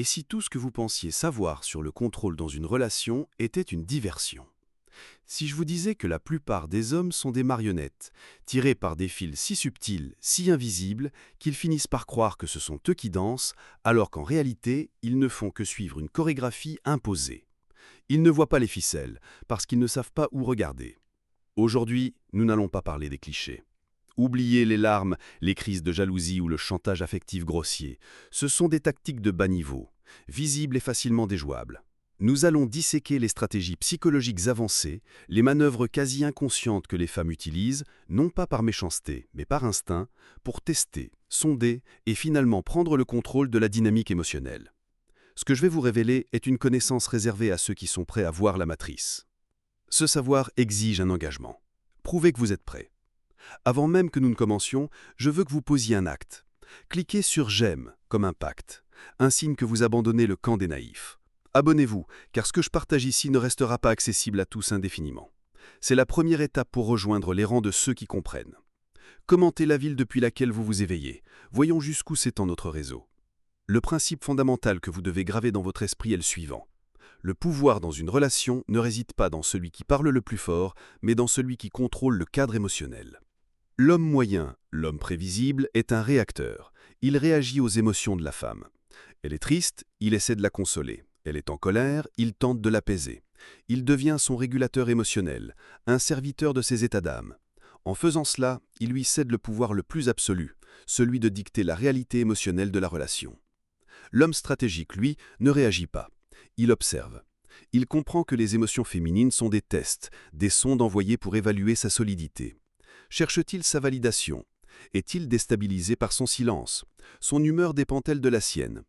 Et si tout ce que vous pensiez savoir sur le contrôle dans une relation était une diversion? Si je vous disais que la plupart des hommes sont des marionnettes, tirées par des fils si subtils, si invisibles, qu'ils finissent par croire que ce sont eux qui dansent, alors qu'en réalité, ils ne font que suivre une chorégraphie imposée. Ils ne voient pas les ficelles, parce qu'ils ne savent pas où regarder. Aujourd'hui, nous n'allons pas parler des clichés. Oubliez les larmes, les crises de jalousie ou le chantage affectif grossier. Ce sont des tactiques de bas niveau, visibles et facilement déjouables. Nous allons disséquer les stratégies psychologiques avancées, les manœuvres quasi inconscientes que les femmes utilisent, non pas par méchanceté, mais par instinct, pour tester, sonder et finalement prendre le contrôle de la dynamique émotionnelle. Ce que je vais vous révéler est une connaissance réservée à ceux qui sont prêts à voir la matrice. Ce savoir exige un engagement. Prouvez que vous êtes prêts. Avant même que nous ne commencions, je veux que vous posiez un acte. Cliquez sur «J'aime» comme un pacte, un signe que vous abandonnez le camp des naïfs. Abonnez-vous, car ce que je partage ici ne restera pas accessible à tous indéfiniment. C'est la première étape pour rejoindre les rangs de ceux qui comprennent. Commentez la ville depuis laquelle vous vous éveillez. Voyons jusqu'où s'étend notre réseau. Le principe fondamental que vous devez graver dans votre esprit est le suivant. Le pouvoir dans une relation ne réside pas dans celui qui parle le plus fort, mais dans celui qui contrôle le cadre émotionnel. L'homme moyen, l'homme prévisible, est un réacteur. Il réagit aux émotions de la femme. Elle est triste, il essaie de la consoler. Elle est en colère, il tente de l'apaiser. Il devient son régulateur émotionnel, un serviteur de ses états d'âme. En faisant cela, il lui cède le pouvoir le plus absolu, celui de dicter la réalité émotionnelle de la relation. L'homme stratégique, lui, ne réagit pas. Il observe. Il comprend que les émotions féminines sont des tests, des sondes envoyées pour évaluer sa solidité. Cherche-t-il sa validation? Est-il déstabilisé par son silence? Son humeur dépend-elle de la sienne?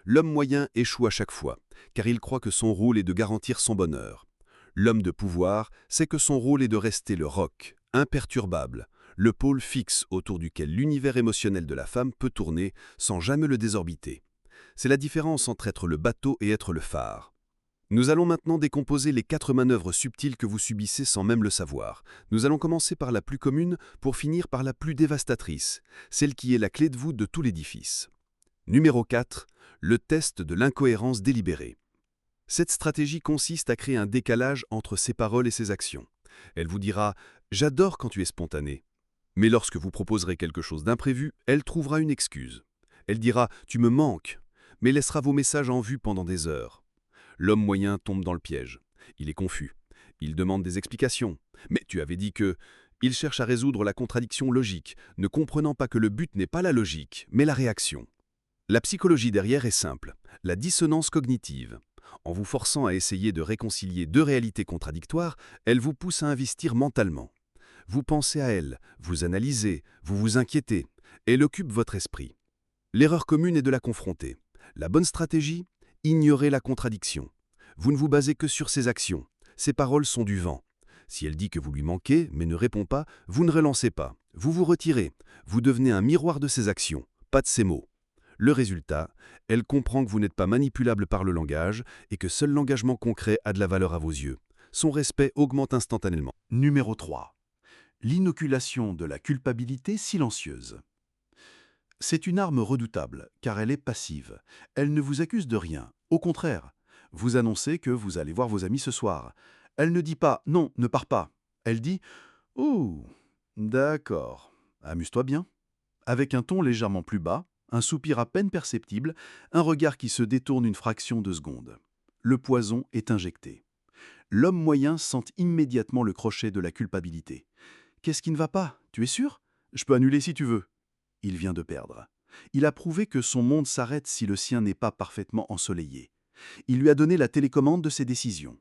L'homme moyen échoue à chaque fois, car il croit que son rôle est de garantir son bonheur. L'homme de pouvoir sait que son rôle est de rester le roc, imperturbable, le pôle fixe autour duquel l'univers émotionnel de la femme peut tourner sans jamais le désorbiter. C'est la différence entre être le bateau et être le phare. Nous allons maintenant décomposer les 4 manœuvres subtiles que vous subissez sans même le savoir. Nous allons commencer par la plus commune pour finir par la plus dévastatrice, celle qui est la clé de voûte de tout l'édifice. Numéro 4. Le test de l'incohérence délibérée. Cette stratégie consiste à créer un décalage entre ses paroles et ses actions. Elle vous dira « J'adore quand tu es spontané ». Mais lorsque vous proposerez quelque chose d'imprévu, elle trouvera une excuse. Elle dira « Tu me manques », mais laissera vos messages en vue pendant des heures. L'homme moyen tombe dans le piège. Il est confus. Il demande des explications. Mais tu avais dit que... Il cherche à résoudre la contradiction logique, ne comprenant pas que le but n'est pas la logique, mais la réaction. La psychologie derrière est simple, la dissonance cognitive. En vous forçant à essayer de réconcilier 2 réalités contradictoires, elle vous pousse à investir mentalement. Vous pensez à elle, vous analysez, vous vous inquiétez. Elle occupe votre esprit. L'erreur commune est de la confronter. La bonne stratégie? Ignorez la contradiction. Vous ne vous basez que sur ses actions. Ses paroles sont du vent. Si elle dit que vous lui manquez, mais ne répond pas, vous ne relancez pas. Vous vous retirez. Vous devenez un miroir de ses actions, pas de ses mots. Le résultat, elle comprend que vous n'êtes pas manipulable par le langage et que seul l'engagement concret a de la valeur à vos yeux. Son respect augmente instantanément. Numéro 3. L'inoculation de la culpabilité silencieuse. C'est une arme redoutable, car elle est passive. Elle ne vous accuse de rien. Au contraire, vous annoncez que vous allez voir vos amis ce soir. Elle ne dit pas « Non, ne pars pas ». Elle dit « Ouh, d'accord, amuse-toi bien ». Avec un ton légèrement plus bas, un soupir à peine perceptible, un regard qui se détourne une fraction de seconde. Le poison est injecté. L'homme moyen sent immédiatement le crochet de la culpabilité. « Qu'est-ce qui ne va pas? Tu es sûr? Je peux annuler si tu veux. » Il vient de perdre. Il a prouvé que son monde s'arrête si le sien n'est pas parfaitement ensoleillé. Il lui a donné la télécommande de ses décisions.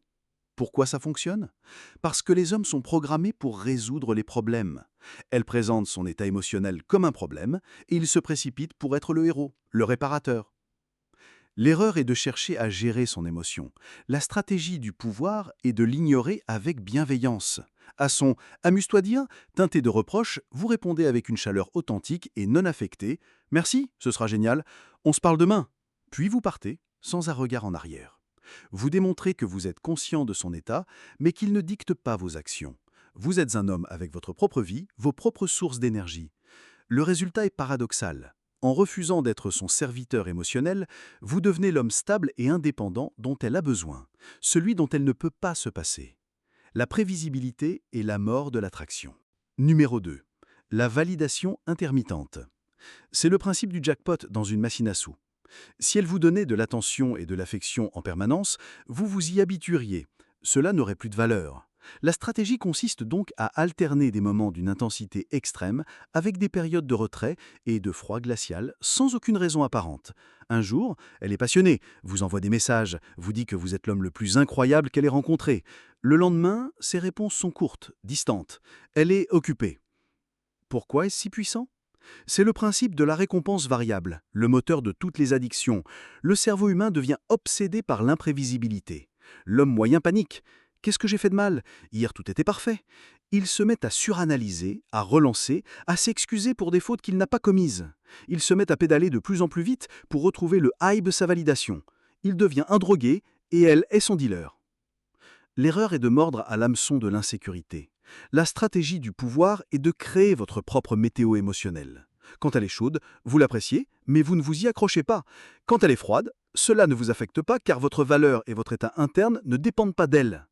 Pourquoi ça fonctionne? Parce que les hommes sont programmés pour résoudre les problèmes. Elle présente son état émotionnel comme un problème et il se précipite pour être le héros, le réparateur. L'erreur est de chercher à gérer son émotion. La stratégie du pouvoir est de l'ignorer avec bienveillance. À son « amuse-toi bien » teinté de reproches, vous répondez avec une chaleur authentique et non affectée « Merci, ce sera génial, on se parle demain ». Puis vous partez, sans un regard en arrière. Vous démontrez que vous êtes conscient de son état, mais qu'il ne dicte pas vos actions. Vous êtes un homme avec votre propre vie, vos propres sources d'énergie. Le résultat est paradoxal. En refusant d'être son serviteur émotionnel, vous devenez l'homme stable et indépendant dont elle a besoin, celui dont elle ne peut pas se passer. La prévisibilité est la mort de l'attraction. Numéro 2. La validation intermittente. C'est le principe du jackpot dans une machine à sous. Si elle vous donnait de l'attention et de l'affection en permanence, vous vous y habitueriez. Cela n'aurait plus de valeur. La stratégie consiste donc à alterner des moments d'une intensité extrême avec des périodes de retrait et de froid glacial sans aucune raison apparente. Un jour, elle est passionnée, vous envoie des messages, vous dit que vous êtes l'homme le plus incroyable qu'elle ait rencontré. Le lendemain, ses réponses sont courtes, distantes. Elle est occupée. Pourquoi est-ce si puissant ? C'est le principe de la récompense variable, le moteur de toutes les addictions. Le cerveau humain devient obsédé par l'imprévisibilité. L'homme moyen panique. Qu'est-ce que j'ai fait de mal? Hier tout était parfait. Il se met à suranalyser, à relancer, à s'excuser pour des fautes qu'il n'a pas commises. Il se met à pédaler de plus en plus vite pour retrouver le high de sa validation. Il devient un drogué et elle est son dealer. L'erreur est de mordre à l'hameçon de l'insécurité. La stratégie du pouvoir est de créer votre propre météo émotionnelle. Quand elle est chaude, vous l'appréciez, mais vous ne vous y accrochez pas. Quand elle est froide, cela ne vous affecte pas car votre valeur et votre état interne ne dépendent pas d'elle.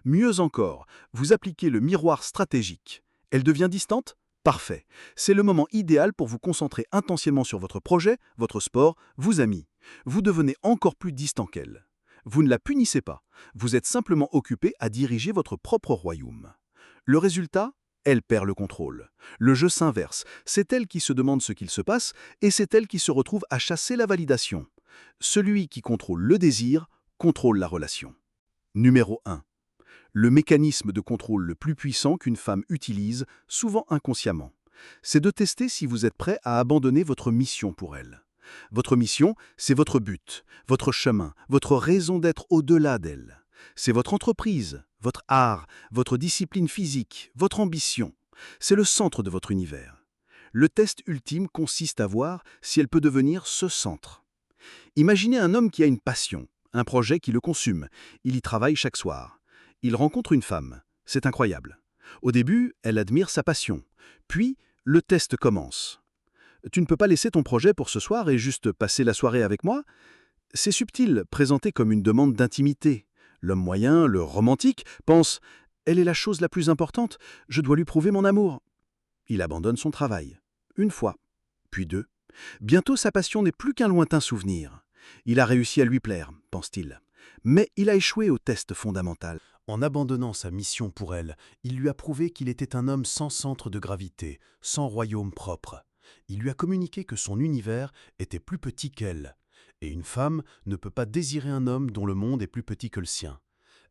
Mieux encore, vous appliquez le miroir stratégique. Elle devient distante? Parfait. C'est le moment idéal pour vous concentrer intentionnellement sur votre projet, votre sport, vos amis. Vous devenez encore plus distant qu'elle. Vous ne la punissez pas. Vous êtes simplement occupé à diriger votre propre royaume. Le résultat? Elle perd le contrôle. Le jeu s'inverse. C'est elle qui se demande ce qu'il se passe et c'est elle qui se retrouve à chasser la validation. Celui qui contrôle le désir contrôle la relation. Numéro 1. Le mécanisme de contrôle le plus puissant qu'une femme utilise, souvent inconsciemment. C'est de tester si vous êtes prêt à abandonner votre mission pour elle. Votre mission, c'est votre but, votre chemin, votre raison d'être au-delà d'elle. C'est votre entreprise, votre art, votre discipline physique, votre ambition. C'est le centre de votre univers. Le test ultime consiste à voir si elle peut devenir ce centre. Imaginez un homme qui a une passion, un projet qui le consume. Il y travaille chaque soir. Il rencontre une femme. C'est incroyable. Au début, elle admire sa passion. Puis, le test commence. Tu ne peux pas laisser ton projet pour ce soir et juste passer la soirée avec moi? C'est subtil, présenté comme une demande d'intimité. L'homme moyen, le romantique, pense « Elle est la chose la plus importante, je dois lui prouver mon amour ». Il abandonne son travail. Une fois, puis deux. Bientôt sa passion n'est plus qu'un lointain souvenir. Il a réussi à lui plaire, pense-t-il. Mais il a échoué au test fondamental. En abandonnant sa mission pour elle, il lui a prouvé qu'il était un homme sans centre de gravité, sans royaume propre. Il lui a communiqué que son univers était plus petit qu'elle. Et une femme ne peut pas désirer un homme dont le monde est plus petit que le sien.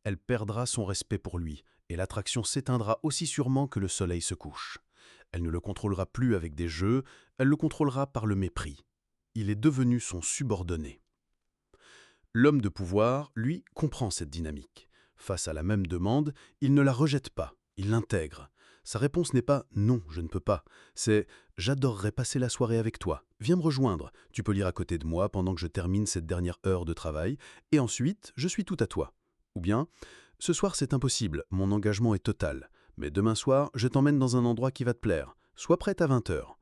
Elle perdra son respect pour lui, et l'attraction s'éteindra aussi sûrement que le soleil se couche. Elle ne le contrôlera plus avec des jeux, elle le contrôlera par le mépris. Il est devenu son subordonné. L'homme de pouvoir, lui, comprend cette dynamique. Face à la même demande, il ne la rejette pas, il l'intègre. Sa réponse n'est pas « non, je ne peux pas », c'est « j'adorerais passer la soirée avec toi, viens me rejoindre, tu peux lire à côté de moi pendant que je termine cette dernière heure de travail, et ensuite, je suis tout à toi ». Ou bien « ce soir c'est impossible, mon engagement est total, mais demain soir, je t'emmène dans un endroit qui va te plaire, sois prête à 20 heures ».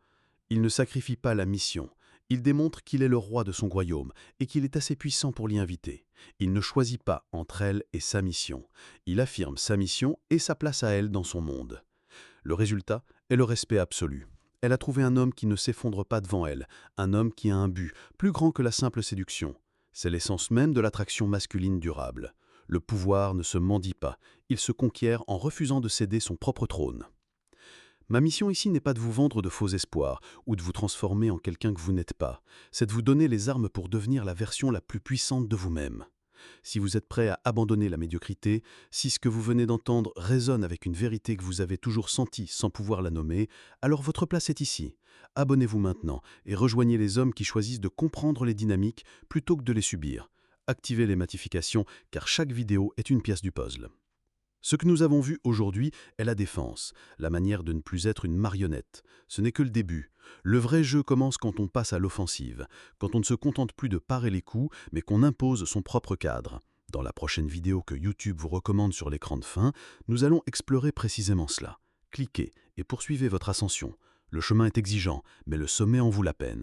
Il ne sacrifie pas la mission. Il démontre qu'il est le roi de son royaume et qu'il est assez puissant pour l'y inviter. Il ne choisit pas entre elle et sa mission. Il affirme sa mission et sa place à elle dans son monde. Le résultat est le respect absolu. Elle a trouvé un homme qui ne s'effondre pas devant elle, un homme qui a un but, plus grand que la simple séduction. C'est l'essence même de l'attraction masculine durable. Le pouvoir ne se mendie pas, il se conquiert en refusant de céder son propre trône. Ma mission ici n'est pas de vous vendre de faux espoirs ou de vous transformer en quelqu'un que vous n'êtes pas, c'est de vous donner les armes pour devenir la version la plus puissante de vous-même. Si vous êtes prêt à abandonner la médiocrité, si ce que vous venez d'entendre résonne avec une vérité que vous avez toujours sentie sans pouvoir la nommer, alors votre place est ici. Abonnez-vous maintenant et rejoignez les hommes qui choisissent de comprendre les dynamiques plutôt que de les subir. Activez les notifications car chaque vidéo est une pièce du puzzle. Ce que nous avons vu aujourd'hui est la défense, la manière de ne plus être une marionnette. Ce n'est que le début. Le vrai jeu commence quand on passe à l'offensive, quand on ne se contente plus de parer les coups, mais qu'on impose son propre cadre. Dans la prochaine vidéo que YouTube vous recommande sur l'écran de fin, nous allons explorer précisément cela. Cliquez et poursuivez votre ascension. Le chemin est exigeant, mais le sommet en vaut la peine.